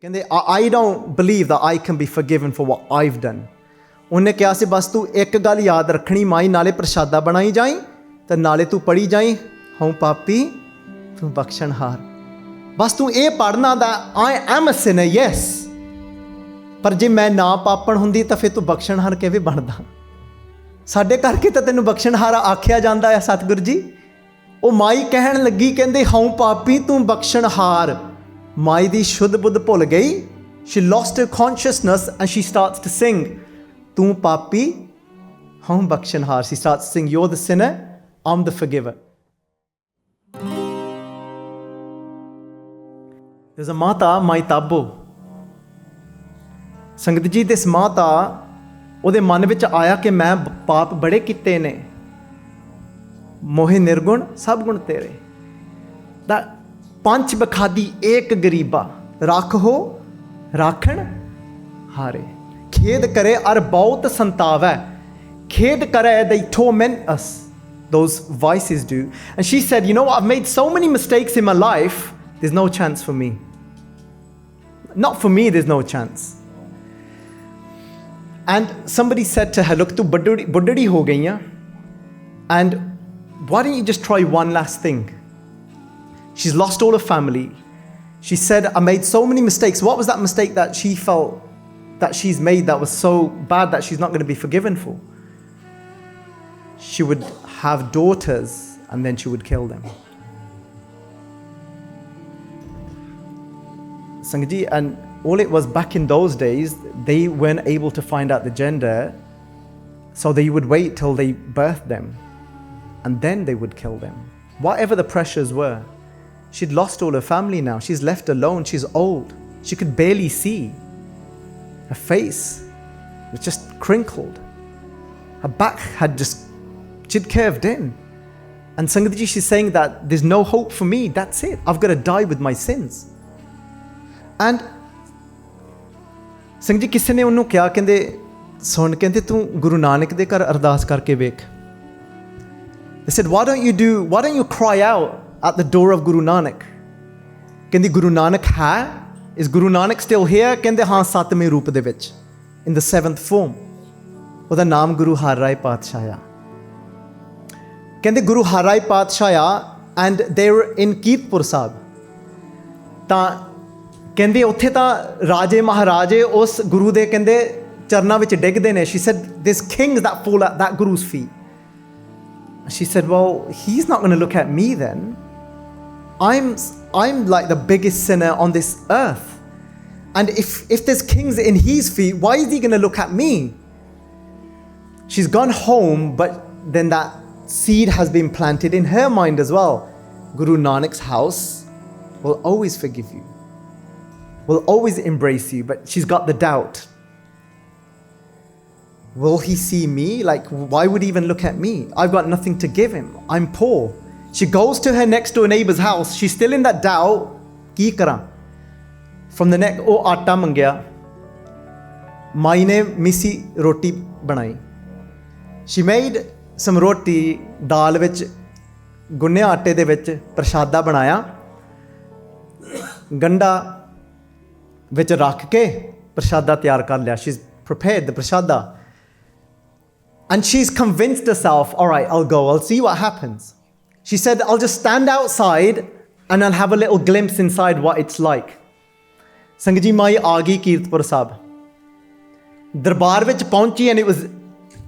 ਕਹਿੰਦੇ I don't believe that I can be forgiven for what I've done. ਉਹਨੇ ਕਿਹਾ ਸੀ ਬਸ ਤੂੰ ਇੱਕ ਗੱਲ ਯਾਦ ਰੱਖਣੀ ਮਾਈ, ਨਾਲੇ ਪ੍ਰਸ਼ਾਦਾ ਬਣਾਈ ਜਾਈ ਤੇ ਨਾਲੇ ਤੂੰ ਪੜ੍ਹੀ ਜਾਈ ਹਉ ਪਾਪੀ ਤੂੰ ਬਖਸ਼ਣਹਾਰ। ਬਸ ਤੂੰ ਇਹ ਪੜ੍ਹਨਾ ਦਾ I am a sinner, yes, ਪਰ ਜੇ ਮੈਂ ਨਾ ਪਾਪਣ ਹੁੰਦੀ ਤਾਂ ਫਿਰ ਤੂੰ ਬਖਸ਼ਣਹਾਰ ਕਿਵੇਂ ਬਣਦਾ? ਸਾਡੇ ਕਰਕੇ ਤਾਂ ਤੈਨੂੰ ਬਖਸ਼ਣਹਾਰ ਆਖਿਆ ਜਾਂਦਾ ਹੈ ਸਤਿਗੁਰੂ ਜੀ। ਉਹ ਮਾਈ ਕਹਿਣ ਲੱਗੀ ਕਹਿੰਦੇ ਹਉ ਪਾਪੀ ਤੂੰ ਬਖਸ਼ਣਹਾਰ। ਮਾਈ ਦੀ ਸ਼ੁੱਧ ਬੁੱਧ ਭੁੱਲ ਗਈ। She lost her consciousness and she starts to sing, ਤੂੰ ਪਾਪੀ ਹਉ ਬਖਸ਼ਣਹਾਰ। She starts to sing, you're the sinner, I'm the forgiver. There's a Mata, Mai Tabo. ਸੰਗਤ ਜੀ this ਮਾਤਾ ਉਹਦੇ ਮਨ ਵਿੱਚ ਆਇਆ ਕਿ ਮੈਂ ਪਾਪ ਬੜੇ ਕੀਤੇ ਨੇ, ਮੋਹਿ ਨਿਰਗੁਣ ਸਭ ਗੁਣ ਤੇਰੇ। ਦਾ ਪੰਜ ਬਖਾਦੀ ਏਕ ਗਰੀਬਾ ਰੱਖ ਹੋ ਰਾਖਣ ਹਾਰੇ। ਖੇਦ ਕਰੇ ਅਰ ਬਹੁਤ ਸੰਤਾਵੈ, ਖੇਦ ਕਰੇ they torment us, those vices do. And she said, you know what, I've made so many mistakes in my life, there's no chance for me. Not for me, there's no chance. And somebody said to her, look, tu buddhadi ho gayi hai, and why don't you just try one last thing? She's lost all her family. She said, I made so many mistakes. What was that mistake that she felt that she's made that was so bad that she's not going to be forgiven for? She would have daughters and then she would kill them. Sangji, and all it was back in those days, they weren't able to find out the gender, so they would wait till they birthed them and then they would kill them. Whatever the pressures were. She'd lost all her family now. She's left alone. She's old. She could barely see. Her face was just crinkled. Her back had just, she'd curved in. And Sangatji, she's saying that there's no hope for me. That's it. I've got to die with my sins. And Sangatji, ਕਿਸੇ ਨੇ ਉਹਨੂੰ ਕਿਹਾ, ਕਹਿੰਦੇ ਸੁਣ, ਕਹਿੰਦੇ ਤੂੰ ਗੁਰੂ ਨਾਨਕ ਦੇ ਘਰ ਅਰਦਾਸ ਕਰਕੇ ਵੇਖ। They said, why don't you cry out at the door of Guru Nanak? ਕਹਿੰਦੀ Guru Nanak ਹੈ? Is Guru Nanak still here? ਕਹਿੰਦੇ ਹਾਂ, 7ਵੇਂ ਰੂਪ ਦੇ ਵਿੱਚ, in the 7th form. ਉਹਦਾ ਨਾਮ ਗੁਰੂ ਹਰ ਰਾਏ ਪਾਤਸ਼ਾਹ ਆ। ਕਹਿੰਦੇ ਗੁਰੂ ਹਰ ਰਾਏ ਪਾਤਸ਼ਾਹ ਆ, and they were in Kiratpur Sahib. ਤਾਂ ਕਹਿੰਦੇ ਉੱਥੇ ਤਾਂ ਰਾਜੇ ਮਹਾਰਾਜੇ ਉਸ ਗੁਰੂ ਦੇ ਕਹਿੰਦੇ ਚਰਨਾਂ ਵਿੱਚ ਡਿੱਗਦੇ ਨੇ। She said, there's kings that fall at that Guru's feet. She said, well, he's not going to look at me then. I'm like the biggest sinner on this earth. And if there's kings in his feet, why is he going to look at me? She's gone home, but then that seed has been planted in her mind as well. Guru Nanak's house will always forgive you, will always embrace you, but she's got the doubt. Will he see me? Like, why would he even look at me? I've got nothing to give him. I'm poor. She goes to her next door neighbor's house. She's still in that doubt. Ki kara? From the next, oh, aata mangya. Mai ne misi roti banai. She made some roti, dal vich, gunne aate de vich, prashada banaya. Ganda vich rakh ke, prashada tiyar kar liya. She's prepared the prashada. And she's convinced herself, all right, I'll go, I'll see what happens. She said, I'll just stand outside and I'll have a little glimpse inside what it's like. Sangat ji, Mai aa gayi Kirtpur Sahib. Darbar vich pahunchi, and it was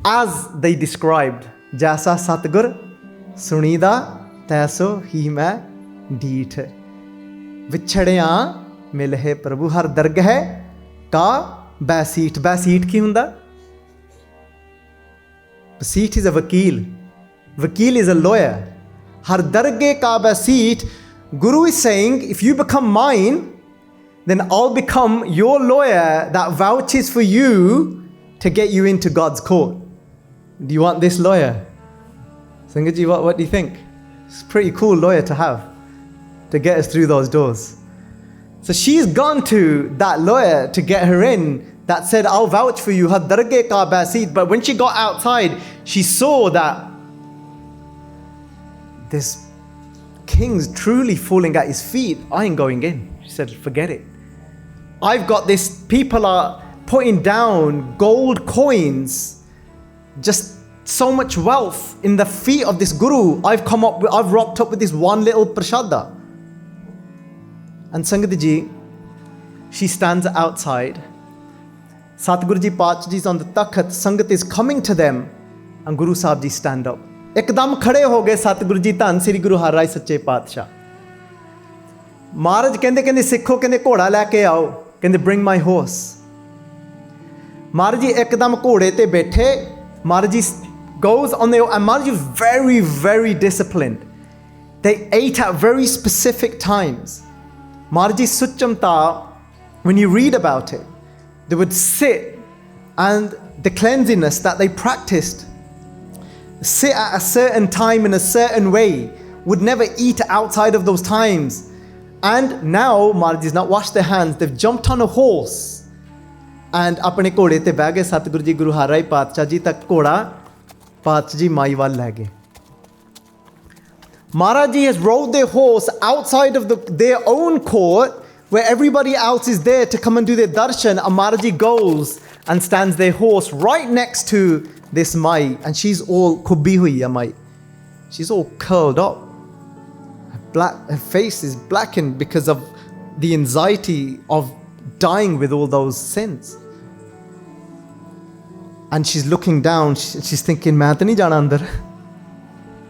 as they described. Jaisa Satgur sunida taiso hi main deeth. Vichhadya milhe Prabhu har dargah ka baseet. Baseet ki hunda? Baseet is a vakil. Vakil is a lawyer. Har darge ka baseet. Guru is saying, if you become mine, then I'll become your lawyer that vouches for you to get you into God's court. Do you want this lawyer? Sangaji, what do you think? It's a pretty cool lawyer to have, to get us through those doors. So she's gone to that lawyer to get her in, that said, I'll vouch for you, had darge ka baseet. But when she got outside, she saw that this king's truly falling at his feet. I ain't going in. She said, forget it. I've got this, people are putting down gold coins, just so much wealth in the feet of this Guru. I've rocked up with this one little prashada. And Sangat Ji, she stands outside. Satguru Ji Parchar Ji is on the takhat. Sangat is coming to them, and Guru Sahib Ji stand up. Ekdam khade ho gaye Satguru Ji, Dhan Sri Guru Har Rai Sache Paatshah. Maharaj ਕਹਿੰਦੇ ਸਿੱਖੋ ਕਹਿੰਦੇ ਘੋੜਾ ਲੈ ਕੇ ਆਓ, ਕਹਿੰਦੇ bring my horse. Maharaj Ji ਇੱਕਦਮ ਘੋੜੇ ਤੇ ਬੈਠੇ. Maharaj Ji goes on the, and Maharaj Ji is very, very disciplined. They ate at very specific times. Maharaj Ji Suchamta, when you read about it, they would sit, and the cleanliness that they practiced, sit at a certain time in a certain way, would never eat outside of those times. And now Maharaj Ji has not washed their hands, they've jumped on a horse and apne ਘੋੜੇ ਤੇ ਬਹਿ ਗਏ. ਸਤਿਗੁਰੂ ਜੀ ਗੁਰੂ ਹਰ ਰਾਏ ਪਾਤਸ਼ਾਹ ਜੀ ਤੱਕ ਘੋੜਾ ਪਾਤਸ਼ਾਹ ਜੀ ਮਾਈ ਵੱਲ ਲੈ ਗਏ. Maharaj Ji has rode their horse outside of their own court, where everybody else is there to come and do their darshan, and Maharaj Ji goes and stands their horse right next to this Mai, and she's all khubbi hui hai Mai. She's all curled up. Her face is blackened because of the anxiety of dying with all those sins. And she's looking down, she's thinking, main to nahi jana andar.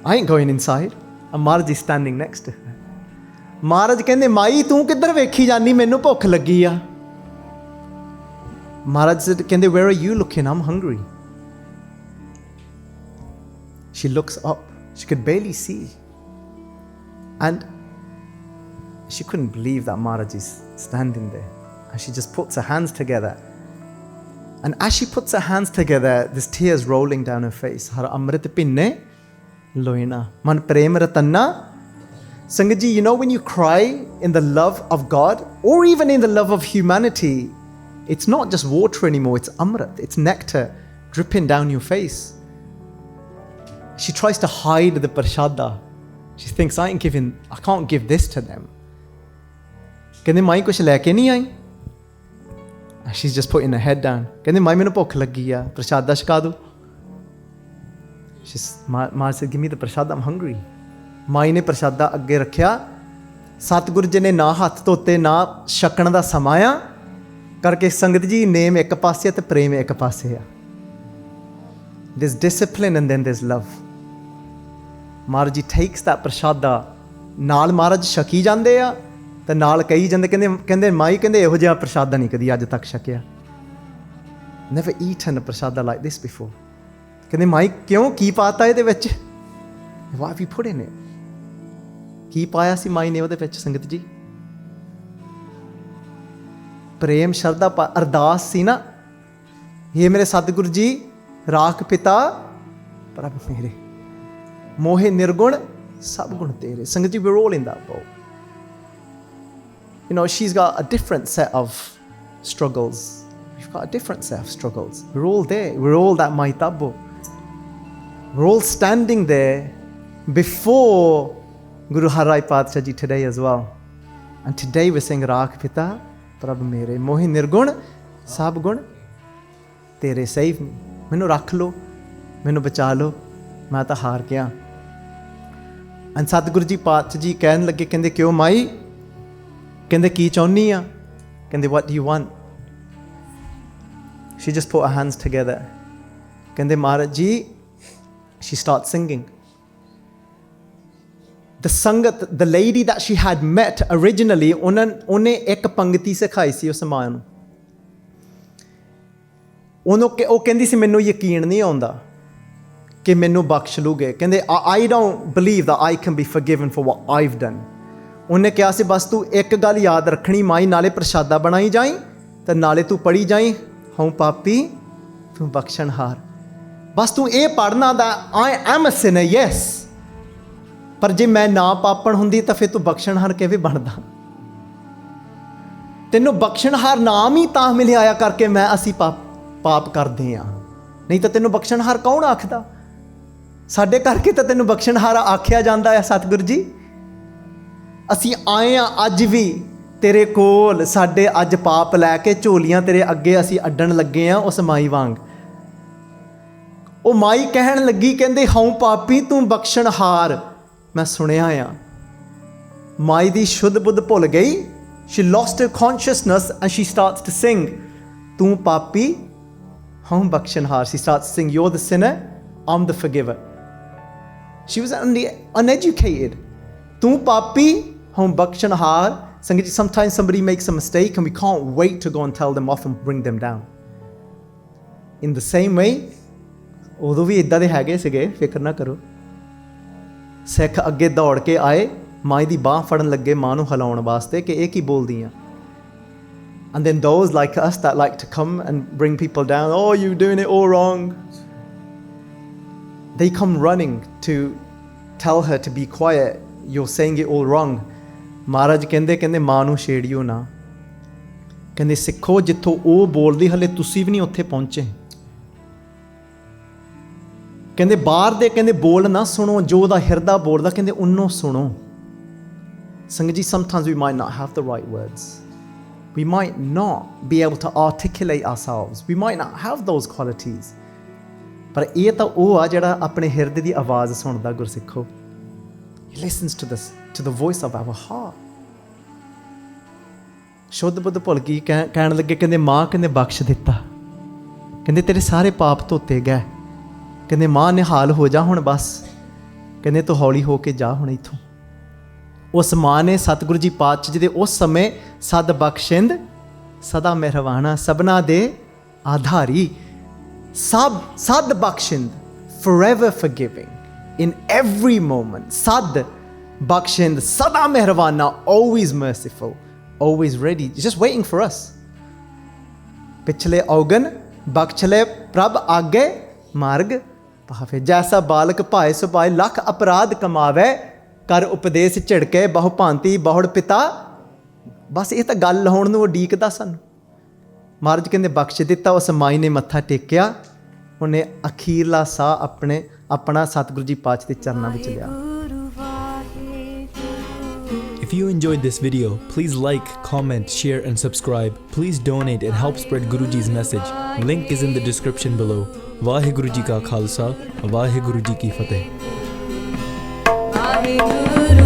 I ain't going inside. And Maharaj is standing next to her. Maharaj ਕਹਿੰਦੇ ਮਾਈ ਤੂੰ ਕਿੱਧਰ ਵੇਖੀ ਜਾਨੀ, ਮੈਨੂੰ ਭੁੱਖ ਲੱਗੀ ਆ. Maharaj ਕਹਿੰਦੇ where are you looking? I'm hungry. She looks up. She could barely see. And she couldn't believe that Maharaj is standing there. And she just puts her hands together. And as she puts her hands together, there's tears rolling down her face. Har amrit pinne loina man prem ratanna. Sangat Ji, you know when you cry in the love of God, or even in the love of humanity, it's not just water anymore, it's amrit, it's nectar dripping down your face. She tries to hide the prashada. She thinks, I can't give this to them. ਕਹਿੰਦੇ ਮਾਈ ਕੁਛ ਲੈ ਕੇ ਨਹੀਂ ਆਈ. She's just putting her head down. ਕਹਿੰਦੇ ਮਾਈ ਮੈਨੂੰ ਭੁੱਖ ਲੱਗੀ ਆ, ਪ੍ਰਸ਼ਾਦਾ ਛਕਾ ਦੋ. Maharaj said, give me the prashad, I'm hungry. ਮਾਈ ਨੇ ਪ੍ਰਸ਼ਾਦਾ ਅੱਗੇ ਰੱਖਿਆ. ਸਤਿਗੁਰੂ ਜੀ ਨੇ ਨਾ ਹੱਥ ਧੋਤੇ ਨਾ ਛਕਣ ਦਾ ਸਮਾਂ ਆ ਕਰਕੇ ਸੰਗਤ ਜੀ ਨੇਮ ਇੱਕ ਪਾਸੇ ਤੇ ਪ੍ਰੇਮ ਇੱਕ ਪਾਸੇ ਆ. There's discipline and then there's love. Maharaj Ji takes that prashada, ਨਾਲ ਮਹਾਰਾਜ ਛਕੀ ਜਾਂਦੇ ਆ ਤੇ ਨਾਲ ਕਹੀ ਜਾਂਦੇ, ਕਹਿੰਦੇ ਮਾਈ ਕਹਿੰਦੇ ਇਹੋ ਜਿਹਾ ਪ੍ਰਸ਼ਾਦਾ ਨਹੀਂ ਕਦੀ ਅੱਜ ਤੱਕ ਛਕਿਆ. Never eaten a prashada like this before. ਕਹਿੰਦੇ ਮਾਈ ਕਿਉਂ, ਕੀ ਪਾਤਾ ਇਹਦੇ ਵਿੱਚ? What have you put in it? ਕੀ ਪਾਇਆ ਸੀ ਮਾਈ ਨੇ ਉਹਦੇ ਵਿੱਚ ਸੰਗਤ ਜੀ? ਪ੍ਰੇਮ ਸ਼ਰਧਾ ਅਰਦਾਸ ਸੀ ਨਾ, ਇਹ ਮੇਰੇ ਸਤਿਗੁਰੂ ਜੀ ਰਾਖ ਪਿਤਾ ਪ੍ਰਭ ਮੇਰੇ ਮੋਹੇ ਨਿਰਗੁਣ ਸਭ ਗੁਣ ਤੇਰੇ. ਸੰਗਤ ਜੀ, we're all in that boat. You know, she's got a different set of struggles. We've got a different set of struggles. We're all there. We're all that Mai Tabo. We're all standing there before Guru Har Rai Paatshah Ji today as well. And today we're saying Rakh Pita Prabh Mere Mohi Nirgun Sab Gun Tere, save me. Mainu rakh lo, mainu bacha lo, main ta haar gaya. And Satguru Ji Paatshah Ji ਕਹਿਣ ਲੱਗੇ, ਕਹਿੰਦੇ ਕਿਉਂ ਮਾਈ, ਕਹਿੰਦੇ ਕੀ ਚਾਹੁੰਦੀ ਆ, ਕਹਿੰਦੇ what do you want? She just put her hands together. ਕਹਿੰਦੇ Maharaj Ji, she starts singing. The sangat, the lady that she had met originally, ਉਹਨੇ ਇੱਕ ਪੰਗਤੀ ਸਿਖਾਈ ਸੀ ਉਸ ਮਾਂ ਨੂੰ. ਉਹ ਕਹਿੰਦੀ ਸੀ ਮੈਨੂੰ ਯਕੀਨ ਨਹੀਂ ਆਉਂਦਾ ਕਿ ਮੈਨੂੰ ਬਖਸ਼ ਲੂਗੇ. ਕਹਿੰਦੇ I don't believe that I can be forgiven for what I've done. ਉਹਨੇ ਕਿਹਾ ਸੀ ਬਸ ਤੂੰ ਇੱਕ ਗੱਲ ਯਾਦ ਰੱਖਣੀ ਮਾਈ, ਨਾਲੇ ਪ੍ਰਸ਼ਾਦਾ ਬਣਾਈ ਜਾਈ ਤੇ ਨਾਲੇ ਤੂੰ ਪੜੀ ਜਾਈ ਹਉ ਪਾਪੀ ਤੂੰ ਬਖਸ਼ਣਹਾਰ. ਬਸ ਤੂੰ ਇਹ ਪੜ੍ਹਨਾ ਦਾ I am a sinner, yes, ਪਰ ਜੇ ਮੈਂ ਨਾ ਪਾਪਣ ਹੁੰਦੀ ਤਾਂ ਫਿਰ ਤੂੰ ਬਖਸ਼ਣਹਾਰ ਕਿਵੇਂ ਬਣਦਾ? ਤੈਨੂੰ ਬਖਸ਼ਣਹਾਰ ਨਾਮ ਹੀ ਤਾਂ ਮਿਲਿਆ ਆਇਆ ਕਰਕੇ ਅਸੀਂ ਪਾਪ ਕਰਦੇ ਹਾਂ, ਨਹੀਂ ਤਾਂ ਤੈਨੂੰ ਬਖਸ਼ਣਹਾਰ ਕੌਣ ਆਖਦਾ? ਸਾਡੇ ਕਰਕੇ ਤਾਂ ਤੈਨੂੰ ਬਖਸ਼ਣਹਾਰ ਆਖਿਆ ਜਾਂਦਾ ਹੈ ਸਤਿਗੁਰੂ ਜੀ. ਅਸੀਂ ਆਏ ਹਾਂ ਅੱਜ ਵੀ ਤੇਰੇ ਕੋਲ ਸਾਡੇ ਅੱਜ ਪਾਪ ਲੈ ਕੇ ਝੋਲੀਆਂ ਤੇਰੇ ਅੱਗੇ ਅਸੀਂ ਅੱਡਣ ਲੱਗੇ ਆ ਉਸ ਮਾਈ ਵਾਂਗ। ਉਹ ਮਾਈ ਕਹਿਣ ਲੱਗੀ, ਕਹਿੰਦੇ ਹਉ ਪਾਪੀ ਤੂੰ ਬਖਸ਼ਣਹਾਰ। ਮੈਂ ਸੁਣਿਆ ਆ ਮਾਈ ਦੀ ਸ਼ੁੱਧ ਬੁੱਧ ਭੁੱਲ ਗਈ। She lost her consciousness and she starts to sing. ਤੂੰ ਪਾਪੀ ਹਉ ਬਖਸ਼ਣਹਾਰ। She starts to sing, you're the sinner, I'm the forgiver. She was uneducated. ਤੂੰ ਪਾਪੀ ਹਉ ਬਖਸ਼ਣਹਾਰ। ਸੰਗਤ ਜੀ, sometimes somebody makes a mistake and we can't wait to go and tell them off and bring them down. In the same way, ਉਦੋਂ ਵੀ ਇੱਦਾਂ ਦੇ ਹੈਗੇ ਸੀਗੇ, ਫਿਕਰ ਨਾ ਕਰੋ। ਸਿੱਖ ਅੱਗੇ ਦੌੜ ਕੇ ਆਏ, ਮਾਈ ਦੀ ਬਾਂਹ ਫੜਨ ਲੱਗੇ ਮਾਂ ਨੂੰ ਹਿਲਾਉਣ ਵਾਸਤੇ ਕਿ ਇਹ ਕੀ ਬੋਲਦੀ ਆ। And then those like us that like to come and bring people down, oh, you're doing it all wrong. They come running to tell her to be quiet. You're saying it all wrong. ਮਹਾਰਾਜ ਕਹਿੰਦੇ ਮਾਂ ਨੂੰ ਛੇੜਿਓ ਨਾ। ਕਹਿੰਦੇ ਸਿੱਖੋ, ਜਿੱਥੋਂ ਉਹ ਬੋਲਦੀ ਹਲੇ ਤੁਸੀਂ ਵੀ ਨਹੀਂ ਉੱਥੇ ਪਹੁੰਚੇ। ਕਹਿੰਦੇ ਬਾਹਰ ਦੇ ਕਹਿੰਦੇ ਬੋਲ ਨਾ ਸੁਣੋ, ਜੋ ਉਹਦਾ ਹਿਰਦਾ ਬੋਲਦਾ ਕਹਿੰਦੇ ਉਹਨੂੰ ਸੁਣੋ। ਸੰਗਤ ਜੀ, sometimes we might not have the right words. We might not be able to articulate ourselves. We might not have those qualities. ਪਰ ਇਹ ਤਾਂ ਉਹ ਆ ਜਿਹੜਾ ਆਪਣੇ ਹਿਰਦੇ ਦੀ ਆਵਾਜ਼ ਸੁਣਦਾ ਗੁਰਸਿੱਖੋ। He listens to the voice of our heart. ਸ਼ੁੱਧ ਬੁੱਧ ਭੁੱਲ ਗਈ, ਕਹਿਣ ਲੱਗੇ ਕਹਿੰਦੇ ਮਾਂ ਕਹਿੰਦੇ ਬਖਸ਼ ਦਿੱਤਾ। ਕਹਿੰਦੇ ਤੇਰੇ ਸਾਰੇ ਪਾਪ ਧੋਤੇ ਗਏ। ਕਹਿੰਦੇ ਮਾਂ ਨਿਹਾਲ ਹੋ ਜਾ ਹੁਣ ਬਸ। ਕਹਿੰਦੇ ਤੂੰ ਹੌਲੀ ਹੋ ਕੇ ਜਾ ਹੁਣ ਇੱਥੋਂ। ਉਸ ਮਾਂ ਨੇ ਸਤਿਗੁਰੂ ਜੀ ਪਾਤਸ਼ਾਹ ਜੀ ਦੇ ਉਸ ਸਮੇਂ ਸਦ ਬਖਸ਼ਿੰਦ ਸਦਾ ਮਿਹਰਵਾਨਾ, ਸਭਨਾ ਦੇ ਆਧਾਰੀ, ਸਦ ਬਖਸ਼ਿੰਦ, forever forgiving in every moment, ਸਦ ਬਖਸ਼ਿੰਦ ਸਦਾ ਮਿਹਰਵਾਨਾ, always merciful, always ready, just waiting for us. ਪਿਛਲੇ ਔਗਨ ਬਖਸ਼ਲੇ ਪ੍ਰਭ ਆਗੇ ਮਾਰਗ ਭਾਵੇ, ਜੈਸਾ ਬਾਲਕ ਭਾਏ ਸੁਭਾਏ, ਲੱਖ ਅਪਰਾਧ ਕਮਾਵੇ, ਕਰ ਉਪਦੇਸ਼ ਝਿੜਕੇ ਬਹੁ ਭਾਂਤੀ ਬਹੁੜ ਪਿਤਾ। ਬਸ ਇਹ ਤਾਂ ਗੱਲ ਲਾਉਣ ਨੂੰ ਉਡੀਕਦਾ ਸਾਨੂੰ। ਮਹਾਰਾਜ ਕਹਿੰਦੇ ਬਖਸ਼ ਦਿੱਤਾ। ਉਸ ਮਾਈ ਨੇ ਮੱਥਾ ਟੇਕਿਆ, ਉਹਨੇ ਅਖੀਰਲਾ ਸਾਹ ਆਪਣਾ ਸਤਿਗੁਰੂ ਜੀ ਪਾਤਸ਼ਾਹ ਦੇ ਚਰਨਾਂ ਵਿੱਚ ਲਿਆ। If you enjoyed this video, please like, comment, share and subscribe. Please donate and help spread Guruji's message. Link is in the description below. WhyGuru Ji ka Khalsa, WhyGuru Ji ki Fateh. WhyGuru